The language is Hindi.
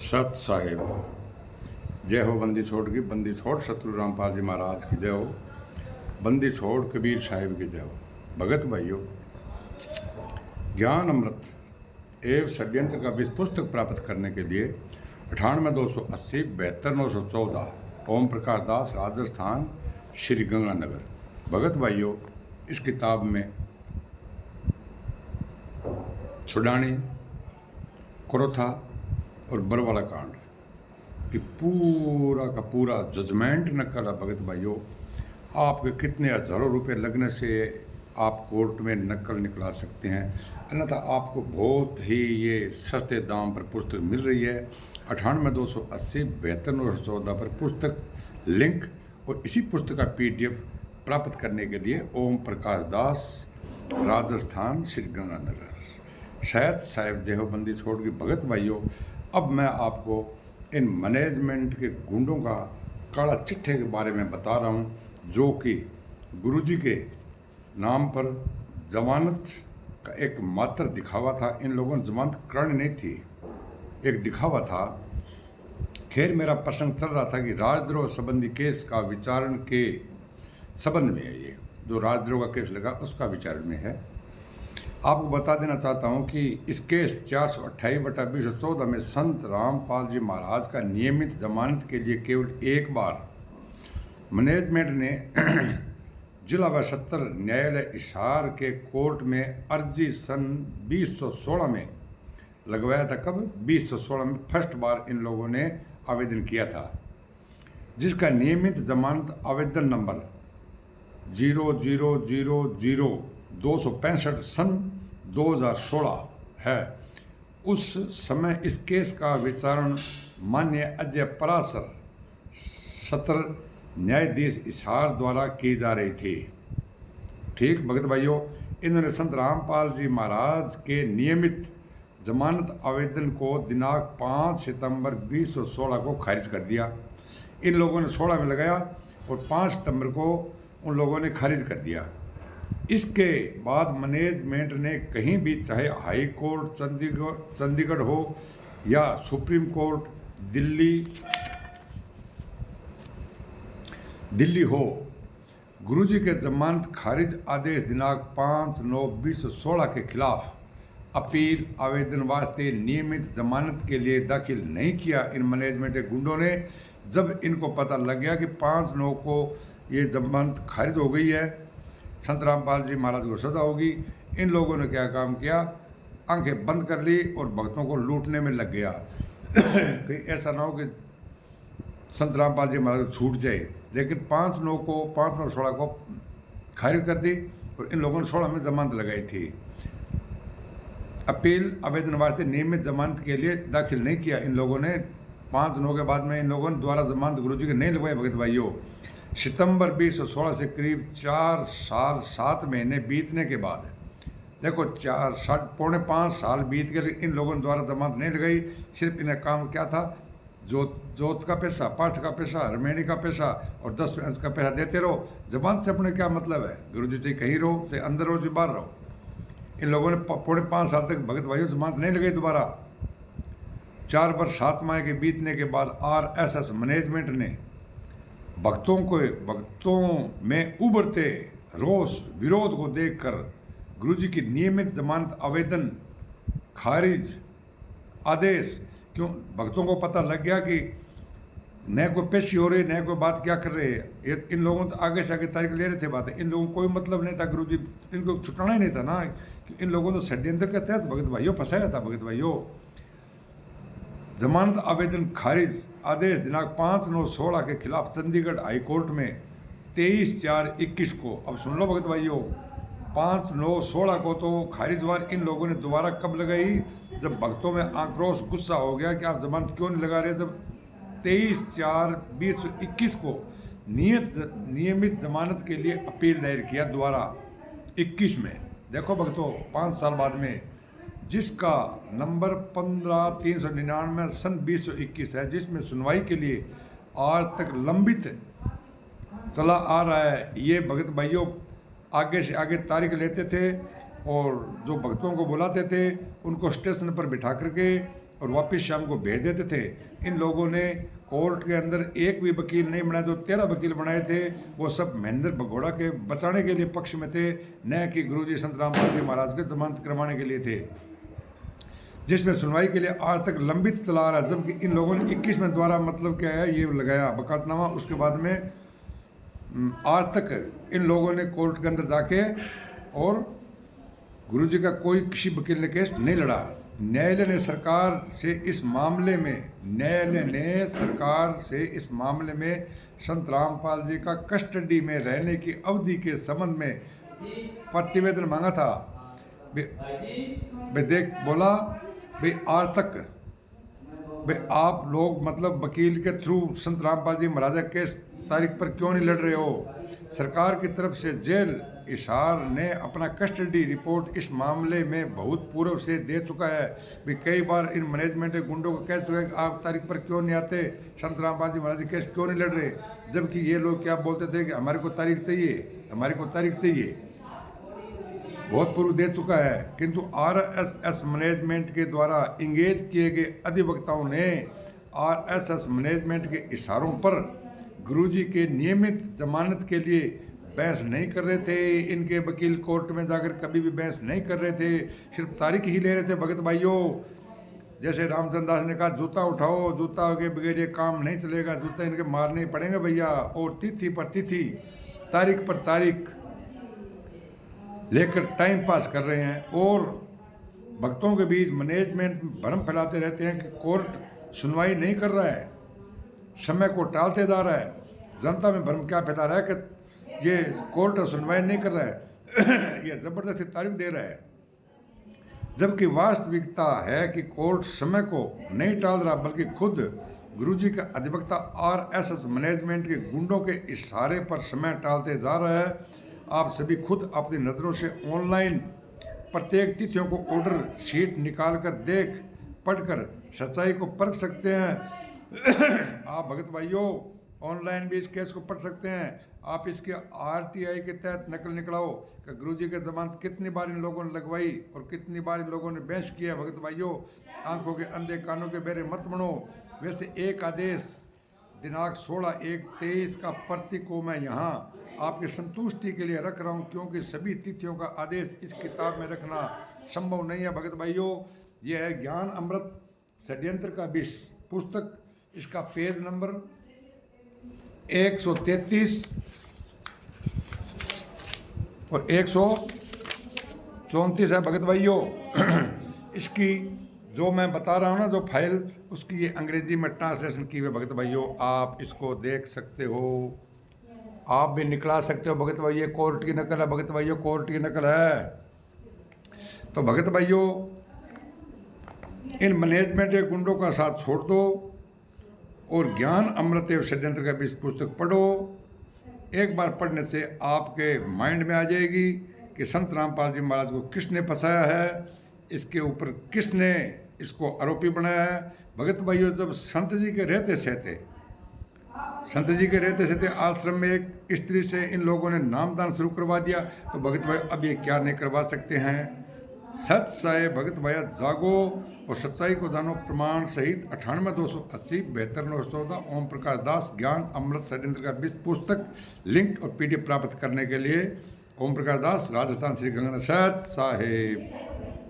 सत साहिब जय हो। बंदी छोड़ की बंदी छोड़ सतगुरु रामपाल जी महाराज की जय हो। बंदी छोड़ कबीर साहिब की जय हो। भगत भाइयों, ज्ञान अमृत एवं षड्यंत्र का विश्व पुस्तक प्राप्त करने के लिए 98 280 72 914 ओम प्रकाश दास, राजस्थान, श्री गंगानगर। भगत भाइयों, इस किताब में छुड़ानी, क्रोथा और बरवाला कांड कि पूरा का पूरा जजमेंट नकल है। भगत भाइयों, आपके कितने हजारों रुपए लगने से आप कोर्ट में नकल निकला सकते हैं, अन्यथा आपको बहुत ही ये सस्ते दाम पर पुस्तक मिल रही है। 98 280 72 914 पर पुस्तक लिंक और इसी पुस्तक का PDF प्राप्त करने के लिए ओम प्रकाश दास, राजस्थान, श्री गंगानगर। शायद साहिब जय हो। बंदी छोड़ की भगत भाइयों, अब मैं आपको इन मैनेजमेंट के गुंडों का काला चिट्ठे के बारे में बता रहा हूँ, जो कि गुरुजी के नाम पर जमानत का एक मात्र दिखावा था। इन लोगों ने जमानत करनी नहीं थी, एक दिखावा था। खैर, मेरा प्रसंग चल रहा था कि राजद्रोह संबंधी केस का विचारण के संबंध में है। ये जो राजद्रोह का केस लगा उसका विचारण में है। आपको बता देना चाहता हूं कि इस केस 428/2014 में संत रामपाल जी महाराज का नियमित जमानत के लिए केवल एक बार मैनेजमेंट ने जिला व सत्र न्यायालय हिसार के कोर्ट में अर्जी सन 2016 में लगवाया था। कब? 2016 में फर्स्ट बार इन लोगों ने आवेदन किया था, जिसका नियमित जमानत आवेदन नंबर 0000265 सन 2016 है। उस समय इस केस का विचारण माननीय अजय परासर सत्र न्यायाधीश हिसार द्वारा की जा रही थी। ठीक भगत भाइयों, इन्होंने संत रामपाल जी महाराज के नियमित जमानत आवेदन को दिनांक 5 सितंबर 2016 को खारिज कर दिया। इन लोगों ने 16 में लगाया और 5 सितंबर को उन लोगों ने खारिज कर दिया। इसके बाद मैनेजमेंट ने कहीं भी, चाहे हाई कोर्ट चंडीगढ़ हो या सुप्रीम कोर्ट दिल्ली हो, गुरुजी के जमानत खारिज आदेश दिनांक 5/9/2016 के खिलाफ अपील आवेदन वास्ते नियमित जमानत के लिए दाखिल नहीं किया। इन मैनेजमेंट के गुंडों ने, जब इनको पता लग गया कि 5/9 को ये जमानत खारिज हो गई है, संत रामपाल जी महाराज को सजा होगी, इन लोगों ने क्या काम किया, आंखें बंद कर ली और भक्तों को लूटने में लग गया। कहीं ऐसा ना हो कि संत रामपाल जी महाराज छूट जाए। लेकिन 5/9/16 को खारिज कर दी और इन लोगों ने 16 में जमानत लगाई थी। अपील आवेदन वास्ते नियमित जमानत के लिए दाखिल नहीं किया इन लोगों ने। 5/9 के बाद में इन लोगों ने दोबारा जमानत गुरुजी के नहीं लगवाई। भगत भाइयों, सितंबर 2016 से करीब 4 साल 7 महीने बीतने के बाद, देखो 4 5 साल बीत गए, इन लोगों ने दोबारा जमानत नहीं लगाई। सिर्फ इन्हें काम क्या था, जोत का पैसा, पाठ का पैसा, रमेणी का पैसा और 10 अंश का पैसा देते रहो। जमानत से अपने क्या मतलब है? गुरुजी चाहे कहीं रहो, चाहे अंदर रहो, चाहे बाहर रहो। इन लोगों ने 5.5 साल तक भगत भाइयों जमानत नहीं लगाई दोबारा। 4 वर्ष 7 माह के बीतने के बाद RSS मैनेजमेंट ने भक्तों में उभरते रोष विरोध को देखकर गुरुजी की नियमित जमानत आवेदन खारिज आदेश, क्यों भक्तों को पता लग गया कि न कोई पेशी हो रही, न कोई बात क्या कर रहे हैं। इन लोगों ने आगे से आगे तारीख ले रहे थे बातें, इन लोगों को कोई मतलब नहीं था। गुरुजी इनको छुटाना ही नहीं था ना, कि इन लोगों ने षड्यंत्र के तहत भगत भाइयों फंसाया था। भगत भाइयों, जमानत आवेदन खारिज आदेश दिनांक 5/9/16 के खिलाफ चंडीगढ़ हाई कोर्ट में 23/4/21 को, अब सुन लो भगत भाइयों, 5/9/16 को तो खारिजवार इन लोगों ने दोबारा कब लगाई, जब भक्तों में आक्रोश गुस्सा हो गया कि आप जमानत क्यों नहीं लगा रहे। जब 23/4/2021 को नियमित जमानत के लिए अपील दायर किया दोबारा 21 में। देखो भक्तों, 5 साल बाद में, जिसका नंबर 15/399 सन 2021 है, जिसमें सुनवाई के लिए आज तक लंबित चला आ रहा है। ये भगत भाइयों आगे से आगे तारीख लेते थे और जो भक्तों को बुलाते थे उनको स्टेशन पर बिठा करके और वापस शाम को भेज देते थे। इन लोगों ने कोर्ट के अंदर एक भी वकील नहीं बनाया, जो 13 वकील बनाए थे वो सब महेंद्र भगोड़ा के बचाने के लिए पक्ष में थे, न कि गुरुजी संत रामपाल जी महाराज के जमानत करवाने के लिए थे, जिसमें सुनवाई के लिए आज तक लंबित चला आ रहा है। जबकि इन लोगों ने 21 में द्वारा मतलब क्या है ये लगाया वकालतनामा, उसके बाद में आज तक इन लोगों ने कोर्ट के अंदर जाके और गुरुजी का कोई किसी वकील ने केस नहीं लड़ा। न्यायालय ने सरकार से इस मामले में संत रामपाल जी का कस्टडी में रहने की अवधि के संबंध में प्रतिवेदन मांगा था। बोला भाई आज तक भाई आप लोग मतलब वकील के थ्रू संत रामपाल जी महाराज केस तारीख पर क्यों नहीं लड़ रहे हो। सरकार की तरफ से जेल हिसार ने अपना कस्टडी रिपोर्ट इस मामले में बहुत पूर्व से दे चुका है। भी कई बार इन मैनेजमेंट गुंडों को कह चुका है कि आप तारीख पर क्यों नहीं आते, संत रामपाल जी महाराज केस क्यों नहीं लड़ रहे, जबकि ये लोग क्या बोलते थे कि हमारे को तारीख चाहिए, बहुत पूर्व दे चुका है। किंतु आरएसएस मैनेजमेंट के द्वारा इंगेज किए गए अधिवक्ताओं ने आरएसएस मैनेजमेंट के इशारों पर गुरुजी के नियमित जमानत के लिए बहस नहीं कर रहे थे। इनके वकील कोर्ट में जाकर कभी भी बहस नहीं कर रहे थे, सिर्फ तारीख ही ले रहे थे। भगत भाइयों, जैसे रामचंद्र दास ने कहा जूता उठाओ, जूता के बगैर ये काम नहीं चलेगा, जूता इनके मारने ही पड़ेंगे भैया। और तिथि पर तिथि, तारीख पर तारीख लेकर टाइम पास कर रहे हैं और भक्तों के बीच मैनेजमेंट भ्रम फैलाते रहते हैं कि कोर्ट सुनवाई नहीं कर रहा है, समय को टालते जा रहा है। जनता में भ्रम क्या फैला रहा है कि ये कोर्ट सुनवाई नहीं कर रहा है, ये जबरदस्ती तारीख दे रहा है, जबकि वास्तविकता है कि कोर्ट समय को नहीं टाल रहा, बल्कि खुद गुरुजी का अधिवक्ता आरएसएस मैनेजमेंट के गुंडों के इशारे पर समय टालते जा रहा है। आप सभी खुद अपनी नज़रों से ऑनलाइन प्रत्येक तिथियों को ऑर्डर शीट निकाल कर देख पढ़कर सच्चाई को परख सकते हैं। आप भगत भाइयों ऑनलाइन भी इस केस को पढ़ सकते हैं। आप इसके आरटीआई के तहत नकल निकलाओ कि गुरुजी के जमानत कितनी बार इन लोगों ने लगवाई और कितनी बार इन लोगों ने बहस किया। भगत भाइयों, आंखों के अंधे कानों के बहरे मत बनो। वैसे एक आदेश दिनांक 16/1/23 का प्रति को मैं यहाँ आपकी संतुष्टि के लिए रख रहा हूँ, क्योंकि सभी तिथियों का आदेश इस किताब में रखना संभव नहीं है। भगत भाइयों, यह है ज्ञान अमृत षड्यंत्र का विष पुस्तक, इसका पेज नंबर 133 और 134 है। भगत भाइयों, इसकी जो मैं बता रहा हूँ ना, जो फाइल, उसकी ये अंग्रेजी में ट्रांसलेशन की हुई। भगत भाइयों, आप इसको देख सकते हो, आप भी निकला सकते हो। भगत भाइयों, कोर्ट की नकल है। भगत भाइयों, कोर्ट की नकल है। तो भगत भाइयों, इन मैनेजमेंट के गुंडों का साथ छोड़ दो और ज्ञान अमृत एवं षड्यंत्र का इस पुस्तक पढ़ो। एक बार पढ़ने से आपके माइंड में आ जाएगी कि संत रामपाल जी महाराज को किसने फंसाया है, इसके ऊपर किसने इसको आरोपी बनाया है। भगत भाइयों, जब संत जी के रहते सहते आश्रम में एक स्त्री से इन लोगों ने नामदान शुरू करवा दिया, तो भगत भाई अब ये क्या नहीं करवा सकते हैं। सच साहे भगत भाया जागो और सच्चाई को जानो प्रमाण सहित 98-280 72-914 ओम प्रकाश दास ज्ञान अमृत षड्यंत्र का विष पुस्तक लिंक और पीडीएफ प्राप्त करने के लिए ओम प्रकाश दास, राजस्थान, श्री गंगानगर। सच साहेब।